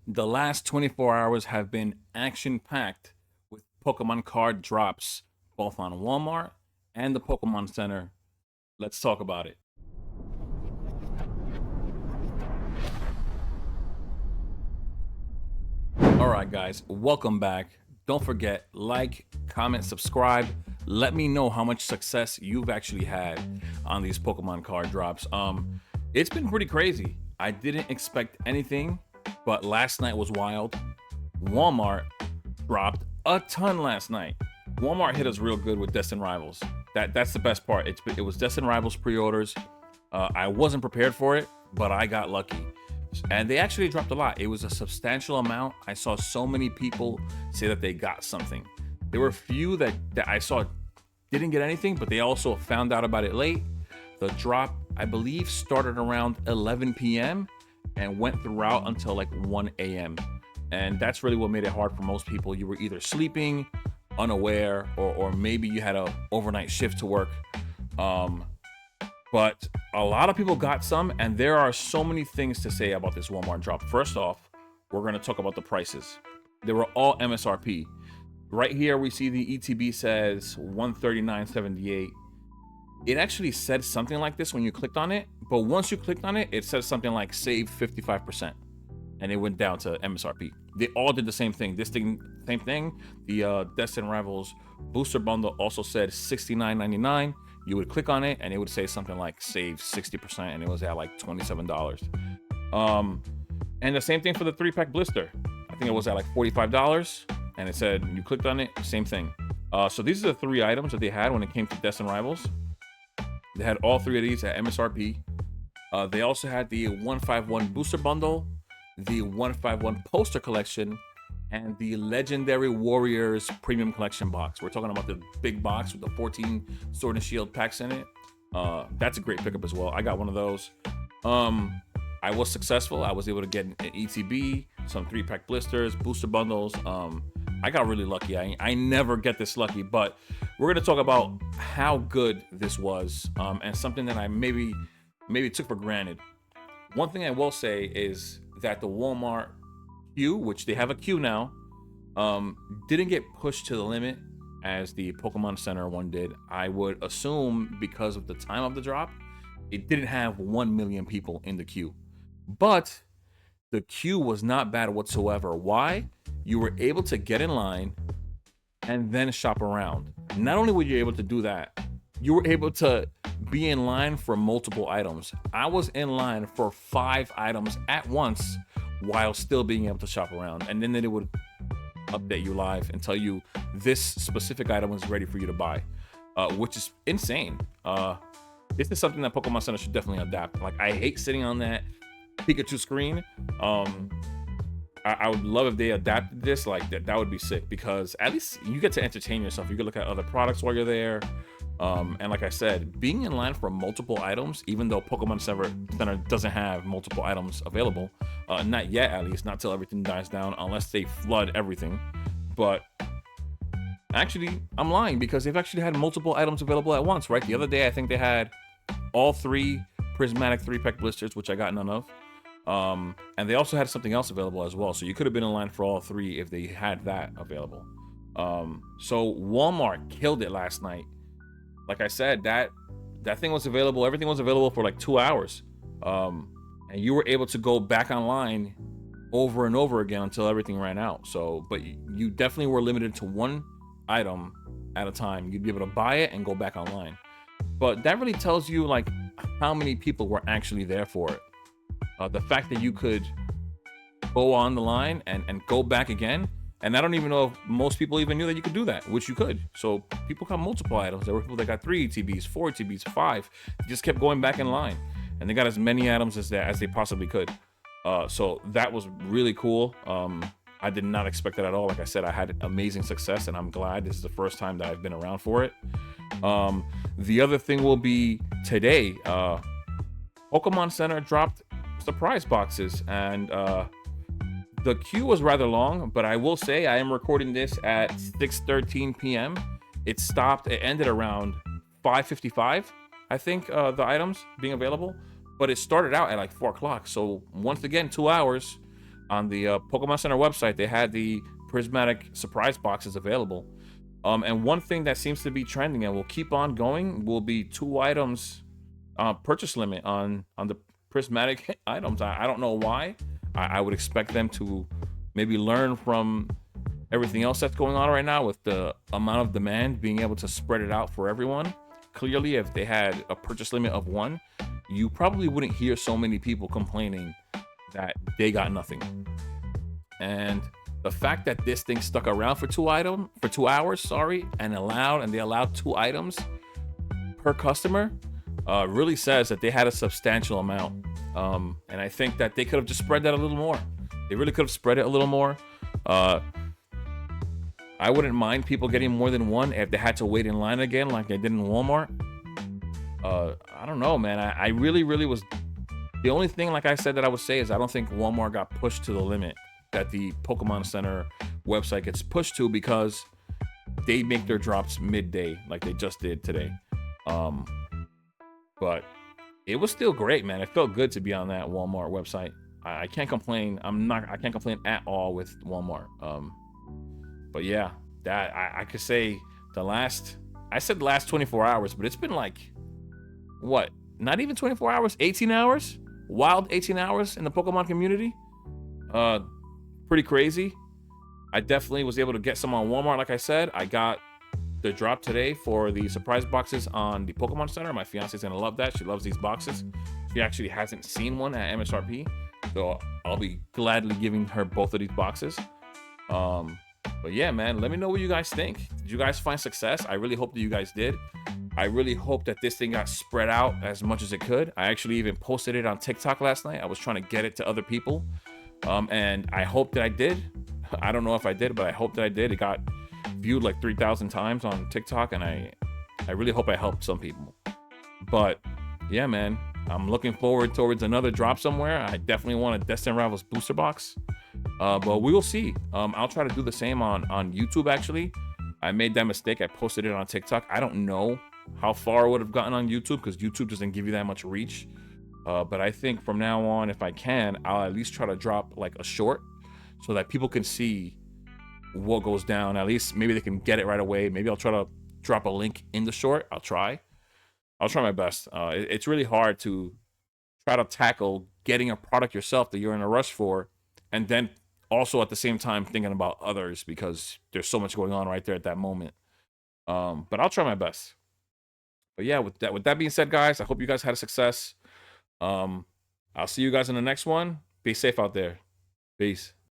The last 24 hours have been action-packed with Pokemon card drops, both on Walmart and the Pokemon Center. Let's talk about it. All right, guys, welcome back. Don't forget, like, comment, subscribe. Let me know how much success you've actually had on these Pokemon card drops. It's been pretty crazy. I didn't expect anything, but last night was wild. Walmart dropped a ton last night. Walmart hit us real good with Destined Rivals. That's the best part. It was Destined Rivals pre-orders. I wasn't prepared for it, but I got lucky. And they actually dropped a lot. It was a substantial amount. I saw so many people say that they got something. There were a few that I saw didn't get anything, but they also found out about it late. The drop, I believe, started around 11 p.m. and went throughout until like 1 a.m. And that's really what made it hard for most people. You were either sleeping, unaware, or maybe you had a overnight shift to work. But a lot of people got some, and there are so many things to say about this Walmart drop. First off, we're going to talk about the prices. They were all MSRP. Right here, we see the ETB says $139.78. It actually said something like this when you clicked on it, but once you clicked on it, it says something like save 55%, and it went down to MSRP. They all did the same thing. Same thing. The Destined Rivals booster bundle also said $69.99. You would click on it and it would say something like save 60%, and it was at like $27. And the same thing for the 3-pack blister. I think it was at like $45, and it said you clicked on it, same thing. So these are the 3 items that they had when it came to Destined Rivals. They had all 3 of these at MSRP. They also had the 151 booster bundle, the 151 poster collection, and the Legendary Warriors Premium Collection box. We're talking about the big box with the 14 Sword and Shield packs in it. That's a great pickup as well. I got one of those. I was successful. I was able to get an ETB, some 3-pack blisters, booster bundles. I got really lucky. I never get this lucky, but we're gonna talk about how good this was, and something that I maybe took for granted. One thing I will say is that the Walmart queue, which they have a queue now, didn't get pushed to the limit as the Pokemon Center one did. I would assume because of the time of the drop, it didn't have 1 million people in the queue. But the queue was not bad whatsoever. Why? You were able to get in line and then shop around. Not only were you able to do that, you were able to be in line for multiple items. I was in line for 5 items at once while still being able to shop around. And then it would update you live and tell you this specific item was ready for you to buy, which is insane. This is something that Pokemon Center should definitely adapt. Like, I hate sitting on that Pikachu screen. I would love if they adapted this. Like, that would be sick, because at least you get to entertain yourself. You can look at other products while you're there. And like I said, being in line for multiple items, even though Pokemon Center doesn't have multiple items available, not yet, at least, not till everything dies down, unless they flood everything. But actually, I'm lying, because they've actually had multiple items available at once, right? The other day, I think they had all 3 Prismatic 3-pack blisters, which I got none of. And they also had something else available as well. So you could have been in line for all 3 if they had that available. So Walmart killed it last night. Like I said, that thing was available. Everything was available for like 2 hours. And you were able to go back online over and over again until everything ran out. So, but you definitely were limited to 1 item at a time. You'd be able to buy it and go back online. But that really tells you like how many people were actually there for it. The fact that you could go on the line and go back again. And I don't even know if most people even knew that you could do that, which you could. So people got multiple items. There were people that got 3 ETBs, 4 ETBs, 5. They just kept going back in line, and they got as many items as they possibly could. So that was really cool. I did not expect that at all. Like I said, I had amazing success, and I'm glad this is the first time that I've been around for it. The other thing will be today. Pokemon Center dropped surprise boxes, and the queue was rather long, but I will say I am recording this at 6:13 p.m. It ended around 5:55, I think, the items being available, but it started out at like 4 o'clock. So once again, 2 hours. on the Pokemon Center website, they had the Prismatic surprise boxes available. And one thing that seems to be trending and will keep on going will be 2 items purchase limit on the Prismatic items. I don't know why. I would expect them to maybe learn from everything else that's going on right now with the amount of demand, being able to spread it out for everyone. Clearly, if they had a purchase limit of 1, you probably wouldn't hear so many people complaining that they got nothing. And the fact that this thing stuck around for 2 hours, sorry, and they allowed 2 items per customer, really says that they had a substantial amount. And I think that they could have just spread that a little more. They really could have spread it a little more. I wouldn't mind people getting more than 1 if they had to wait in line again like they did in Walmart. I don't know, man. I really was. The only thing, like I said, that I would say is I don't think Walmart got pushed to the limit that the Pokemon Center website gets pushed to, because they make their drops midday like they just did today. But it was still great, man. It felt good to be on that Walmart website. I can't complain. I can't complain at all with Walmart. But yeah, that I could say I said the last 24 hours, but it's been like, what? Not even 24 hours, 18 hours? Wild 18 hours in the Pokemon community. Pretty crazy. I definitely was able to get some on Walmart. Like I said, I got the drop today for the surprise boxes on the Pokemon Center. My fiance's gonna love that. She loves these boxes. She actually hasn't seen one at MSRP, so I'll be gladly giving her both of these boxes. But yeah, man, let me know what you guys think. Did you guys find success? I really hope that you guys did. I really hope that this thing got spread out as much as it could. I actually even posted it on TikTok last night. I was trying to get it to other people. And I hope that I did. I don't know if I did, but I hope that I did. It got viewed like 3,000 times on TikTok, and I really hope I helped some people. But yeah, man, I'm looking forward towards another drop somewhere. I definitely want a Destined Rivals booster box. But we will see. I'll try to do the same on YouTube, actually. I made that mistake. I posted it on TikTok. I don't know how far it would have gotten on YouTube, because YouTube doesn't give you that much reach. But I think from now on, if I can, I'll at least try to drop like a short so that people can see what goes down. At least maybe they can get it right away. Maybe I'll try to drop a link in the short. I'll try my best. It's really hard to try to tackle getting a product yourself that you're in a rush for, and then also at the same time thinking about others, because there's so much going on right there at that moment. But I'll try my best. But yeah, with that being said, guys, I hope you guys had a success. I'll see you guys in the next one. Be safe out there. Peace.